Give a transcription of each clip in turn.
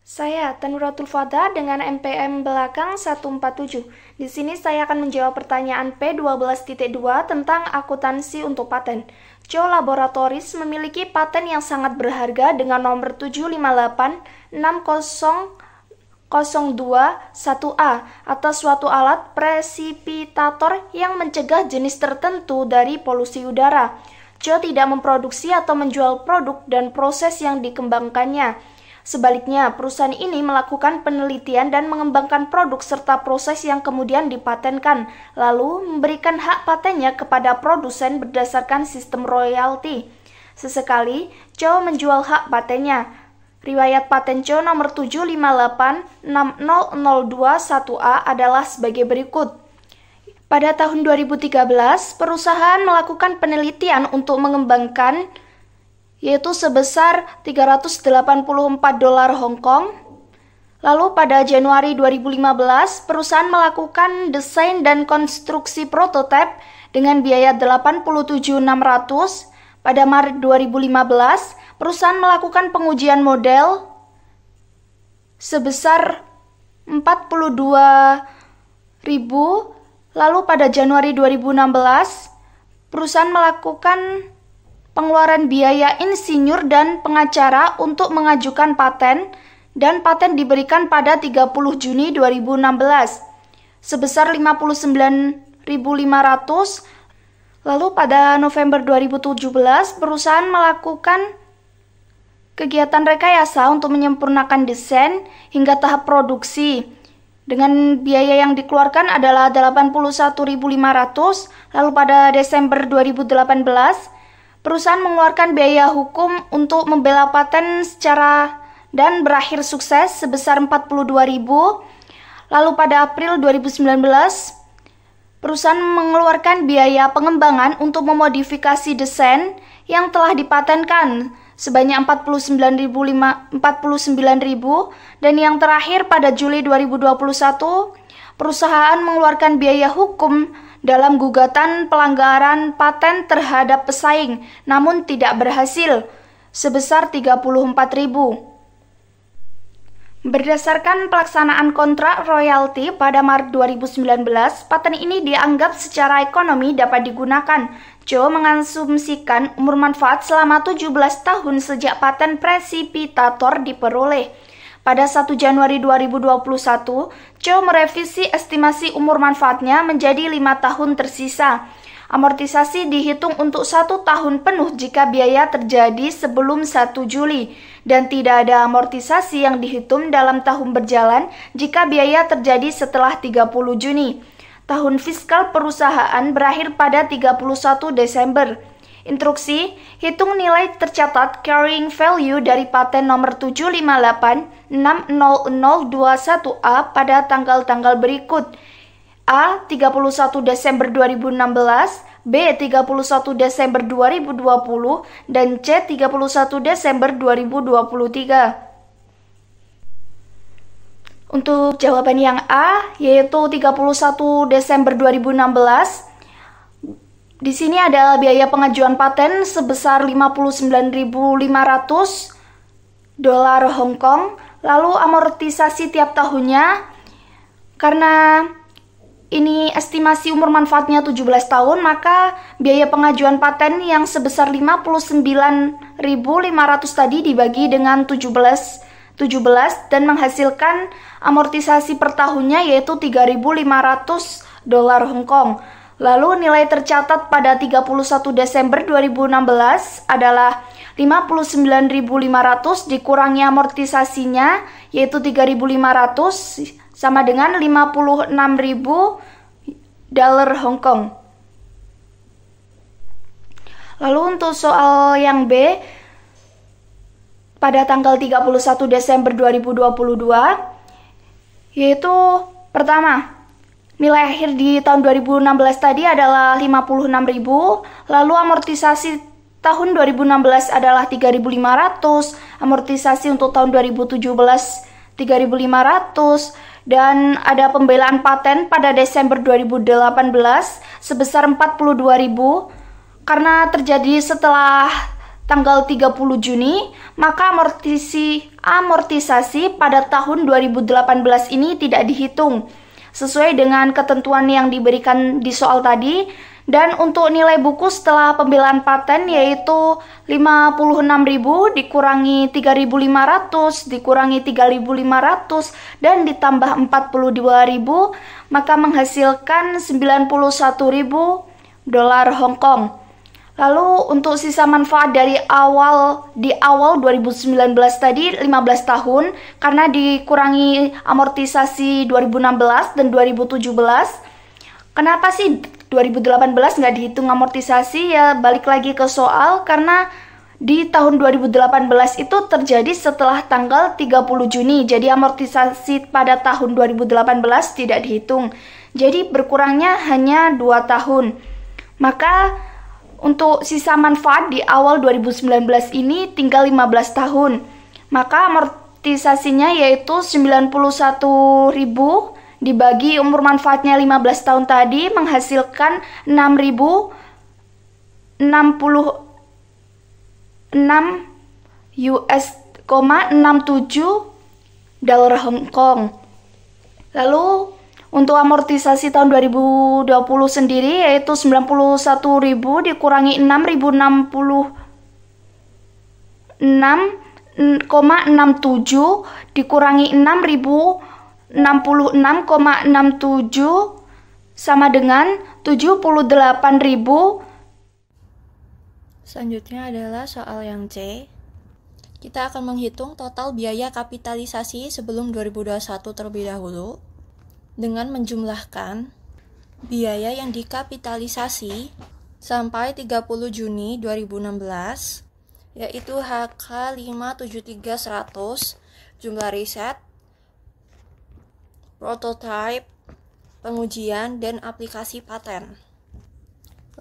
Saya Tanuratul Fada dengan NPM belakang 147. Di sini saya akan menjawab pertanyaan P12.2 tentang akuntansi untuk paten. Cho Laboratories memiliki paten yang sangat berharga dengan nomor 7586002-1A atas suatu alat presipitator yang mencegah jenis tertentu dari polusi udara. Cho tidak memproduksi atau menjual produk dan proses yang dikembangkannya. Sebaliknya, perusahaan ini melakukan penelitian dan mengembangkan produk serta proses yang kemudian dipatenkan, lalu memberikan hak patennya kepada produsen berdasarkan sistem royalti. Sesekali, Cho menjual hak patennya. Riwayat paten Cho nomor 7586002-1A adalah sebagai berikut. Pada tahun 2013, perusahaan melakukan penelitian untuk mengembangkan yaitu sebesar $384 Hong Kong. Lalu pada Januari 2015, perusahaan melakukan desain dan konstruksi prototipe dengan biaya $87.600. Pada Maret 2015, perusahaan melakukan pengujian model sebesar $42.000. Lalu pada Januari 2016, perusahaan melakukan pengeluaran biaya insinyur dan pengacara untuk mengajukan paten, dan paten diberikan pada 30 Juni 2016 sebesar $59.500. Lalu pada November 2017 perusahaan melakukan kegiatan rekayasa untuk menyempurnakan desain hingga tahap produksi dengan biaya yang dikeluarkan adalah $81.500. Lalu pada Desember 2018 perusahaan mengeluarkan biaya hukum untuk membela paten secara dan berakhir sukses sebesar $42.000. Lalu pada April 2019, perusahaan mengeluarkan biaya pengembangan untuk memodifikasi desain yang telah dipatenkan sebanyak $49.000 dan yang terakhir pada Juli 2021, perusahaan mengeluarkan biaya hukum dalam gugatan pelanggaran paten terhadap pesaing, namun tidak berhasil, sebesar $34.000. Berdasarkan pelaksanaan kontrak royalti pada Maret 2019, paten ini dianggap secara ekonomi dapat digunakan. Cho mengasumsikan umur manfaat selama 17 tahun sejak paten presipitator diperoleh. Pada 1 Januari 2021, Cho merevisi estimasi umur manfaatnya menjadi 5 tahun tersisa. Amortisasi dihitung untuk 1 tahun penuh jika biaya terjadi sebelum 1 Juli, dan tidak ada amortisasi yang dihitung dalam tahun berjalan jika biaya terjadi setelah 30 Juni. Tahun fiskal perusahaan berakhir pada 31 Desember. Instruksi, hitung nilai tercatat carrying value dari paten nomor 7586002-1A pada tanggal-tanggal berikut. A. 31 Desember 2016, B. 31 Desember 2020, dan C. 31 Desember 2023. Untuk jawaban yang A, yaitu 31 Desember 2016, di sini ada biaya pengajuan paten sebesar $59.500 Hong Kong. Lalu amortisasi tiap tahunnya, karena ini estimasi umur manfaatnya 17 tahun, maka biaya pengajuan paten yang sebesar $59.500 tadi dibagi dengan 17 dan menghasilkan amortisasi per tahunnya yaitu $3.500 Hong Kong. Lalu nilai tercatat pada 31 Desember 2016 adalah $59.500 dikurangi amortisasinya yaitu $3.500 sama dengan $56.000 Hong Kong. Lalu untuk soal yang B, pada tanggal 31 Desember 2022, yaitu pertama, nilai akhir di tahun 2016 tadi adalah $56.000, lalu amortisasi tahun 2016 adalah $3.500, amortisasi untuk tahun 2017 $3.500, dan ada pembelaan paten pada Desember 2018 sebesar $42.000 karena terjadi setelah tanggal 30 Juni, maka amortisasi pada tahun 2018 ini tidak dihitung sesuai dengan ketentuan yang diberikan di soal tadi. Dan untuk nilai buku setelah pembelaan paten yaitu 56.000 dikurangi 3.500 dikurangi 3.500 dan ditambah 42.000, maka menghasilkan 91.000 dolar Hong Kong. Lalu untuk sisa manfaat di awal 2019 tadi 15 tahun karena dikurangi amortisasi 2016 dan 2017. Kenapa sih 2018 nggak dihitung amortisasi? Ya balik lagi ke soal, karena di tahun 2018 itu terjadi setelah tanggal 30 Juni. Jadi amortisasi pada tahun 2018 tidak dihitung. Jadi berkurangnya hanya 2 tahun. Maka untuk sisa manfaat di awal 2019 ini tinggal 15 tahun. Maka amortisasinya yaitu 91.000 dibagi umur manfaatnya 15 tahun tadi menghasilkan 6.066 dolar Hong Kong. Lalu untuk amortisasi tahun 2020 sendiri yaitu 91.000 dikurangi 6.066,67 dikurangi 6.066,67 sama dengan 78.000. Selanjutnya adalah soal yang C. Kita akan menghitung total biaya kapitalisasi sebelum 2021 terlebih dahulu dengan menjumlahkan biaya yang dikapitalisasi sampai 30 Juni 2016 yaitu HK 573.100, jumlah riset, prototype, pengujian, dan aplikasi paten.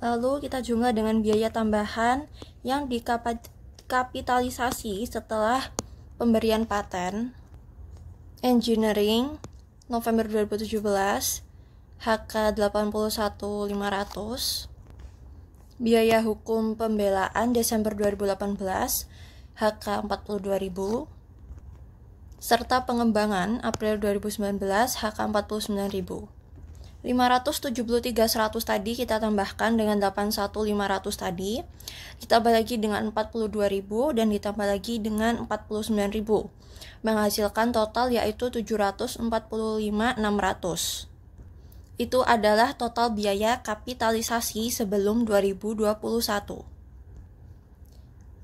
Lalu kita jumlah dengan biaya tambahan yang dikapitalisasi setelah pemberian paten. Engineering November 2017 HK 81.500. Biaya hukum pembelaan Desember 2018 HK 42.000. Serta pengembangan April 2019 HK 49.000. 573.100 tadi kita tambahkan dengan 81.500 tadi, ditambah lagi dengan 42.000 dan ditambah lagi dengan 49.000, menghasilkan total yaitu 745.600. Itu adalah total biaya kapitalisasi sebelum 2021.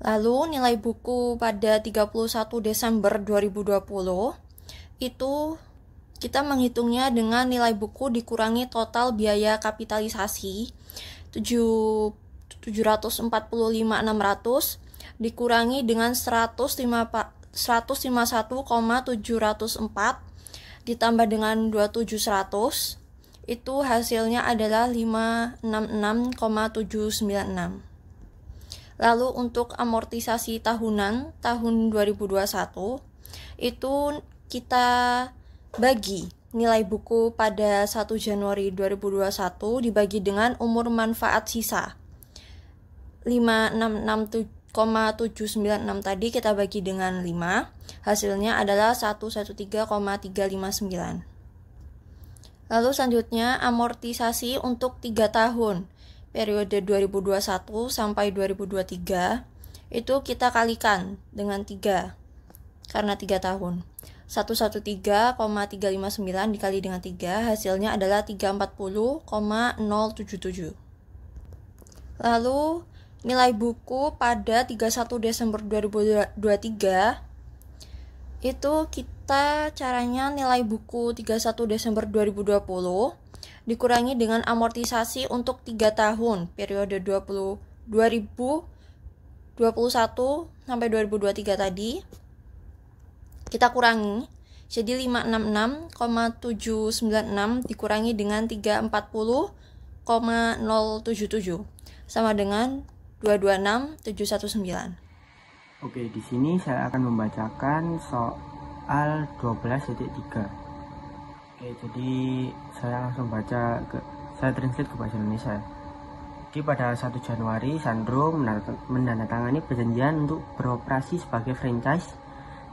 Lalu nilai buku pada 31 Desember 2020 itu kita menghitungnya dengan nilai buku dikurangi total biaya kapitalisasi 745.600 dikurangi dengan 151,704 ditambah dengan 2700, itu hasilnya adalah 566,796. Lalu untuk amortisasi tahunan tahun 2021 itu kita bagi nilai buku pada 1 Januari 2021 dibagi dengan umur manfaat sisa 566,796 tadi kita bagi dengan 5, hasilnya adalah 113,359. Lalu selanjutnya amortisasi untuk 3 tahun periode 2021 sampai 2023 itu kita kalikan dengan 3 karena 3 tahun. 113,359 dikali dengan 3 hasilnya adalah 340,077. Lalu nilai buku pada 31 Desember 2023 itu kita caranya nilai buku 31 Desember 2020 dikurangi dengan amortisasi untuk 3 tahun periode 2021 sampai 2023 tadi kita kurangi, jadi 566,796 dikurangi dengan 340,077 sama dengan 226,719. Oke, di sini saya akan membacakan soal 12.3. Oke, jadi saya langsung baca saya translate ke bahasa Indonesia. Jadi pada 1 Januari Sandro menandatangani perjanjian untuk beroperasi sebagai franchise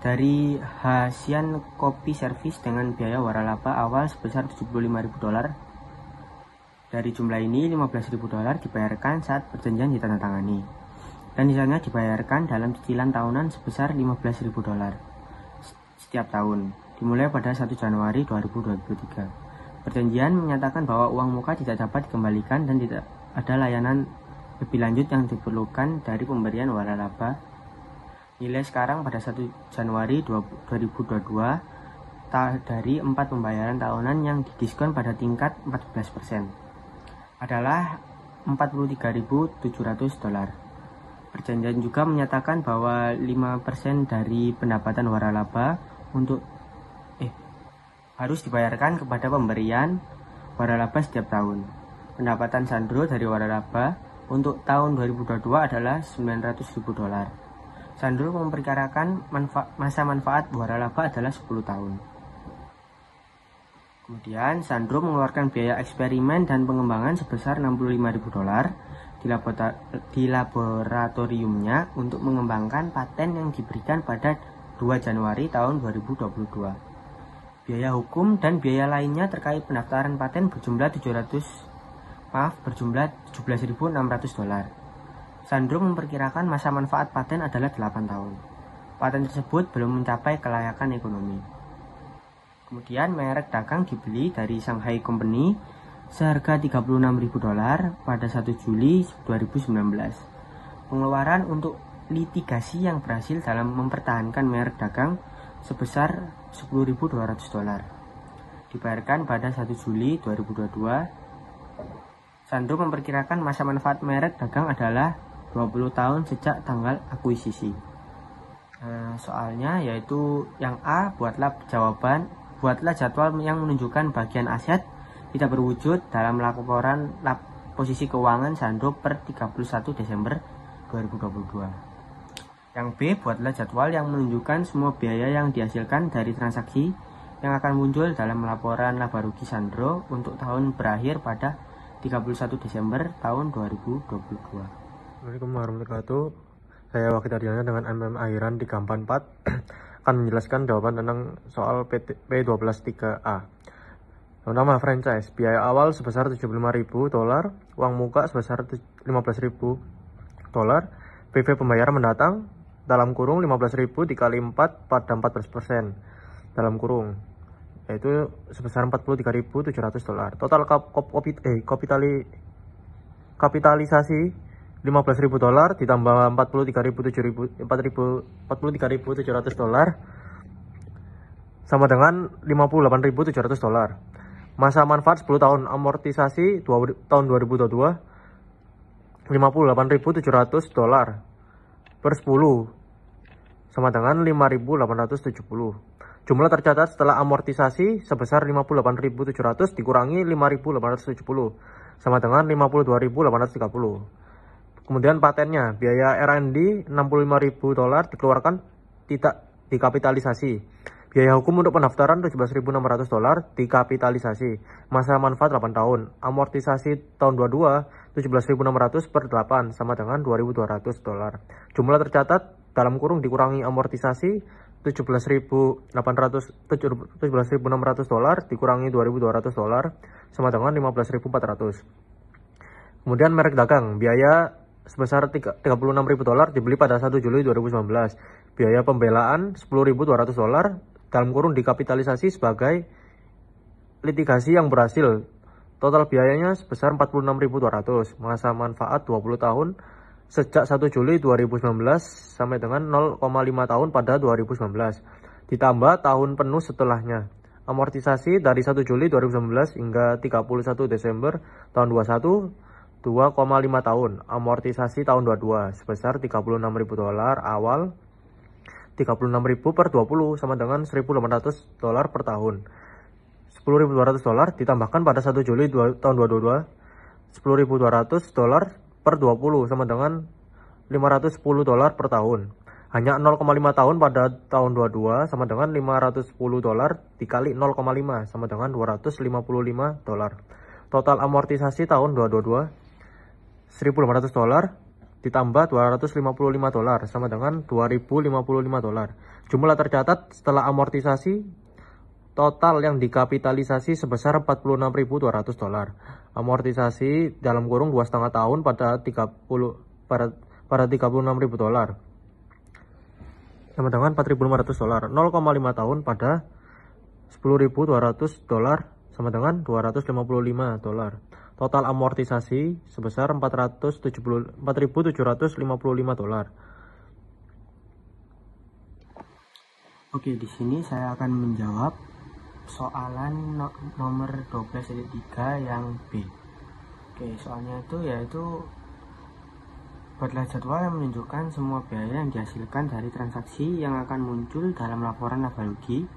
dari Hasian Kopi Service dengan biaya waralaba awal sebesar $75.000. Dari jumlah ini $15.000 dibayarkan saat perjanjian ditandatangani, dan sisanya dibayarkan dalam cicilan tahunan sebesar $15.000 setiap tahun, dimulai pada 1 Januari 2023. Perjanjian menyatakan bahwa uang muka tidak dapat dikembalikan dan tidak ada layanan lebih lanjut yang diperlukan dari pemberian waralaba. Nilai sekarang pada 1 Januari 2022 dari 4 pembayaran tahunan yang didiskon pada tingkat 14% adalah $43.700. Perjanjian juga menyatakan bahwa 5% dari pendapatan waralaba harus dibayarkan kepada pemberian waralaba setiap tahun. Pendapatan Sandro dari waralaba untuk tahun 2022 adalah $900.000. Sandro memperkirakan masa manfaat waralaba adalah 10 tahun. Kemudian Sandro mengeluarkan biaya eksperimen dan pengembangan sebesar $65.000 di laboratoriumnya untuk mengembangkan paten yang diberikan pada 2 Januari tahun 2022. Biaya hukum dan biaya lainnya terkait pendaftaran paten berjumlah $17.600. Sandro memperkirakan masa manfaat paten adalah 8 tahun. Paten tersebut belum mencapai kelayakan ekonomi. Kemudian merek dagang dibeli dari Shanghai Company seharga $36.000 pada 1 Juli 2019. Pengeluaran untuk litigasi yang berhasil dalam mempertahankan merek dagang sebesar $10.200 dibayarkan pada 1 Juli 2022. Sandro memperkirakan masa manfaat merek dagang adalah 20 tahun sejak tanggal akuisisi. Soalnya yaitu yang A, buatlah jadwal yang menunjukkan bagian aset tidak berwujud dalam laporan posisi keuangan Sandro per 31 Desember 2022. Yang B, buatlah jadwal yang menunjukkan semua biaya yang dihasilkan dari transaksi yang akan muncul dalam laporan laba rugi Sandro untuk tahun berakhir pada 31 Desember tahun 2022. Assalamualaikum warahmatullahi wabarakatuh. Saya Wakil Ardiana dengan MM Airan di Kampan 4 akan menjelaskan jawaban tentang soal P12-3A. Nama franchise, biaya awal sebesar $75.000, uang muka sebesar $15.000, PV pembayaran mendatang dalam kurung 15.000 dikali 4 pada 14% dalam kurung, yaitu sebesar $43.700. Total kapitalisasi $15.000 ditambah $43.700 sama dengan $58.700. Masa manfaat 10 tahun, amortisasi tahun 2022 $58.700 per 10 sama dengan 5.870. Jumlah tercatat setelah amortisasi sebesar 58.700 dikurangi 5.870 sama dengan 52.830. Kemudian patennya, biaya R&D $65.000 dikeluarkan tidak dikapitalisasi. Biaya hukum untuk pendaftaran $17.600 dikapitalisasi. Masa manfaat 8 tahun. Amortisasi tahun 22 $17.600 per 8 sama dengan $2.200. Jumlah tercatat dalam kurung dikurangi amortisasi $17.600 dikurangi $2.200 sama dengan $15.400. Kemudian merek dagang, biaya sebesar $36.000 dibeli pada 1 Juli 2019. Biaya pembelaan $10.200 dalam kurung dikapitalisasi sebagai litigasi yang berhasil. Total biayanya sebesar $46.200. Masa manfaat 20 tahun sejak 1 Juli 2019 sampai dengan 0,5 tahun pada 2019. Ditambah tahun penuh setelahnya. Amortisasi dari 1 Juli 2019 hingga 31 Desember tahun 21 2,5 tahun. Amortisasi tahun 22 sebesar $36.000 awal, $36.000 per 20 sama dengan $1.800 per tahun. $10.200 ditambahkan pada 1 Juli tahun 2022, $10.200 per 20 sama dengan $510 per tahun. Hanya 0,5 tahun pada tahun 22 sama dengan $510 dikali 0,5 sama dengan $255. Total amortisasi tahun 2022 $1.500 ditambah $255 sama dengan $2.055. Jumlah tercatat setelah amortisasi total yang dikapitalisasi sebesar $46.200. Amortisasi dalam kurung 2,5 tahun pada $36.000 sama dengan $4.500. 0,5 tahun pada $10.200 sama dengan $255. Total amortisasi sebesar $4.755. Oke, di sini saya akan menjawab soalan nomor 12.3 yang B. Oke, soalnya yaitu buatlah jadwal yang menunjukkan semua biaya yang dihasilkan dari transaksi yang akan muncul dalam laporan laba rugi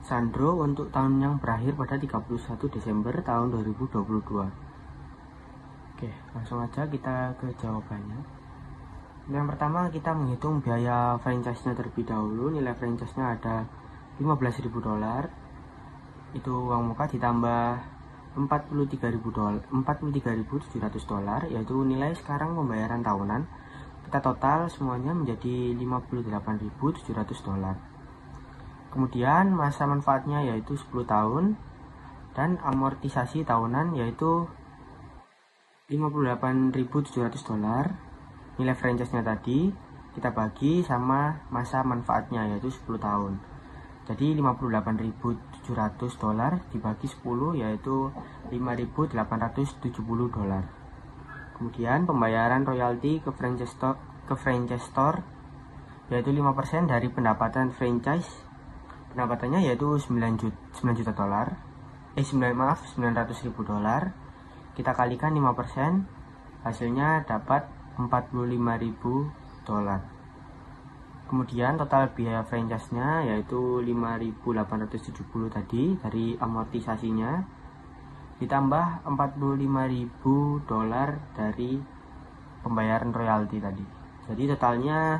Sandro untuk tahun yang berakhir pada 31 Desember tahun 2022. Oke, langsung aja kita ke jawabannya. Yang pertama, kita menghitung biaya franchise-nya terlebih dahulu. Nilai franchise-nya ada $15.000. Itu uang muka ditambah $43.700, yaitu nilai sekarang pembayaran tahunan. Kita total semuanya menjadi $58.700. Kemudian masa manfaatnya yaitu 10 tahun dan amortisasi tahunan yaitu $58.700. Nilai franchise-nya tadi kita bagi sama masa manfaatnya yaitu 10 tahun. Jadi $58.700 dibagi 10 yaitu $5.870. Kemudian pembayaran royalti ke franchise store yaitu 5% dari pendapatan franchise. Pendapatannya yaitu $900.000. Kita kalikan 5%, hasilnya dapat $45.000. Kemudian total biaya franchise-nya yaitu $5.870 tadi dari amortisasinya ditambah $45.000 dari pembayaran royalti tadi. Jadi totalnya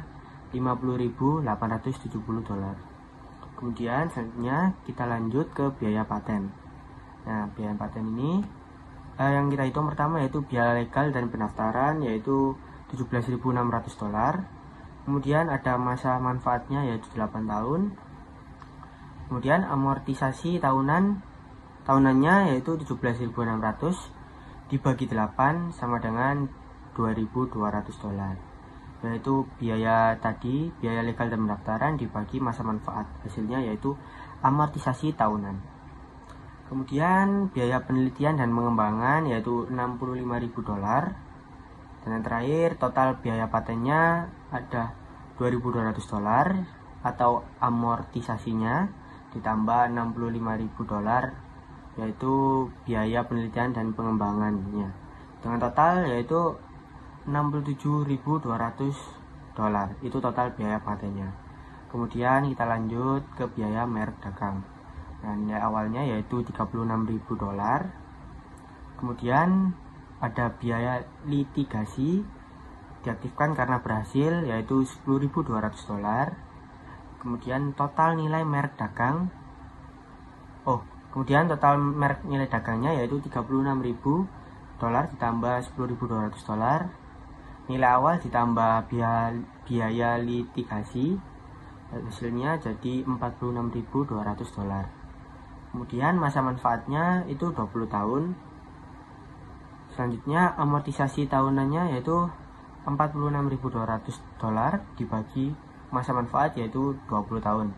$50.870. Kemudian selanjutnya kita lanjut ke biaya paten. Nah, biaya paten ini yang kita hitung pertama yaitu biaya legal dan pendaftaran yaitu $17.600. Kemudian ada masa manfaatnya yaitu 8 tahun. Kemudian amortisasi tahunannya yaitu $17.600 dibagi 8 sama dengan $2.200. Yaitu biaya legal dan pendaftaran dibagi masa manfaat. Hasilnya yaitu amortisasi tahunan. Kemudian biaya penelitian dan pengembangan yaitu $65.000. Dan yang terakhir total biaya patennya ada $2.200 atau amortisasinya ditambah $65.000 yaitu biaya penelitian dan pengembangannya. Dengan total yaitu $67.200. Itu total biaya patennya. Kemudian kita lanjut ke biaya merek dagang. Nah, nilai awalnya yaitu $36.000. Kemudian ada biaya litigasi diaktifkan karena berhasil yaitu $10.200. Kemudian total nilai merek dagang. Kemudian total merek nilai dagangnya yaitu $36.000 ditambah $10.200. Nilai awal ditambah biaya litigasi. Hasilnya jadi $46.200. Kemudian masa manfaatnya itu 20 tahun. Selanjutnya amortisasi tahunannya yaitu $46.200 dibagi masa manfaat yaitu 20 tahun.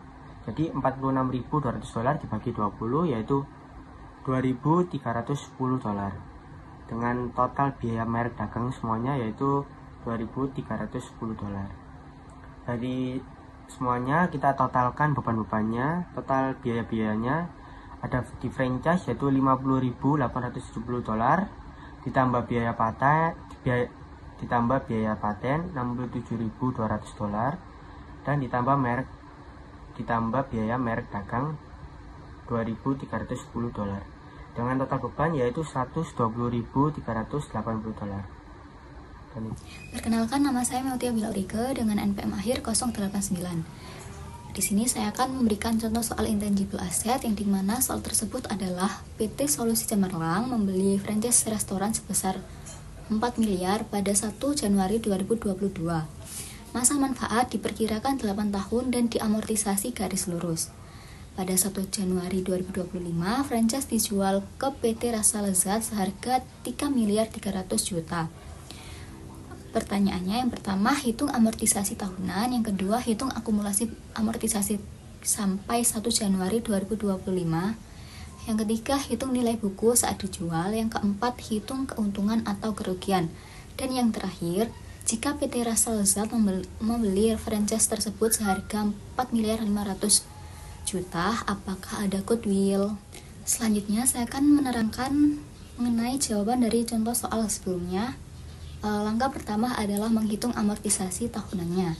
Jadi $46.200 dibagi 20 yaitu $2.310. Dengan total biaya merek dagang semuanya yaitu $2.310. Dari semuanya kita totalkan beban-bebannya. Total biaya-biayanya ada di franchise yaitu $50.870 ditambah biaya paten $67.200 dan ditambah biaya merek dagang $2.310. Dengan total beban yaitu $120.380. Perkenalkan, nama saya Meltia Bilaurike dengan NPM akhir 089. Di sini saya akan memberikan contoh soal intangible asset yang dimana soal tersebut adalah PT Solusi Cemerlang membeli franchise restoran sebesar 4 miliar pada 1 Januari 2022. Masa manfaat diperkirakan 8 tahun dan diamortisasi garis lurus. Pada 1 Januari 2025, franchise dijual ke PT Rasa Lezat seharga 3 miliar 300 juta. Pertanyaannya, yang pertama, hitung amortisasi tahunan. Yang kedua, hitung akumulasi amortisasi sampai 1 Januari 2025. Yang ketiga, hitung nilai buku saat dijual. Yang keempat, hitung keuntungan atau kerugian. Dan yang terakhir, jika PT Rasa Lezat membeli franchise tersebut seharga 4 miliar 500 juta, apakah ada goodwill? Selanjutnya, saya akan menerangkan mengenai jawaban dari contoh soal sebelumnya. Langkah pertama adalah menghitung amortisasi tahunannya.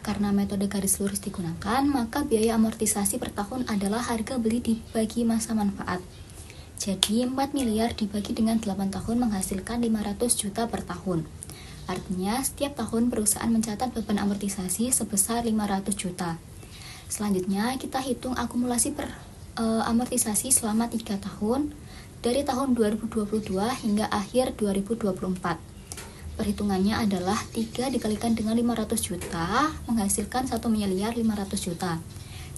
Karena metode garis lurus digunakan, maka biaya amortisasi per tahun adalah harga beli dibagi masa manfaat. Jadi 4 miliar dibagi dengan 8 tahun menghasilkan 500 juta per tahun. Artinya setiap tahun perusahaan mencatat beban amortisasi sebesar 500 juta. Selanjutnya kita hitung akumulasi amortisasi selama 3 tahun dari tahun 2022 hingga akhir 2024. Perhitungannya adalah 3 dikalikan dengan 500 juta menghasilkan 1 miliar 500 juta.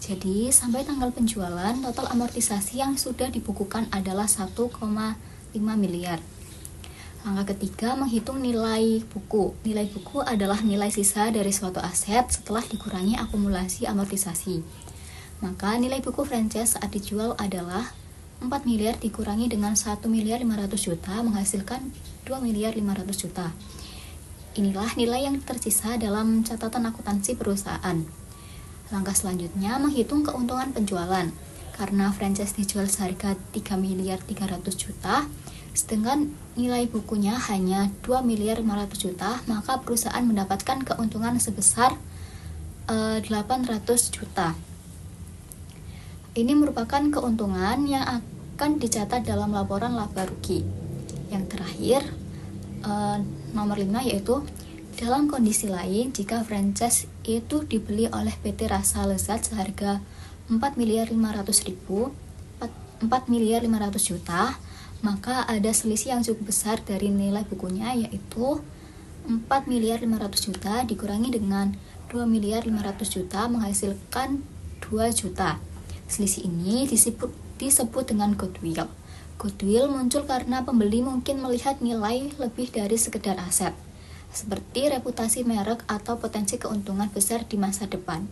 Jadi sampai tanggal penjualan total amortisasi yang sudah dibukukan adalah 1,5 miliar. Langkah ketiga, menghitung nilai buku. Nilai buku adalah nilai sisa dari suatu aset setelah dikurangi akumulasi amortisasi. Maka nilai buku franchise saat dijual adalah 4 miliar dikurangi dengan 1 miliar 500 juta menghasilkan 2 miliar 500 juta. Inilah nilai yang tersisa dalam catatan akuntansi perusahaan. Langkah selanjutnya, menghitung keuntungan penjualan. Karena franchise dijual seharga 3 miliar 300 juta, sedangkan nilai bukunya hanya 2 miliar 500 juta, maka perusahaan mendapatkan keuntungan sebesar 800 juta. Ini merupakan keuntungan yang akan dicatat dalam laporan laba rugi. Yang terakhir, nomor 5, yaitu dalam kondisi lain, jika franchise itu dibeli oleh PT Rasa Lezat seharga 4 miliar 500 juta, maka ada selisih yang cukup besar dari nilai bukunya, yaitu 4 miliar 500 juta dikurangi dengan 2 miliar 500 juta menghasilkan 2 juta. Selisih ini disebut dengan goodwill. Goodwill muncul karena pembeli mungkin melihat nilai lebih dari sekedar aset, seperti reputasi merek atau potensi keuntungan besar di masa depan.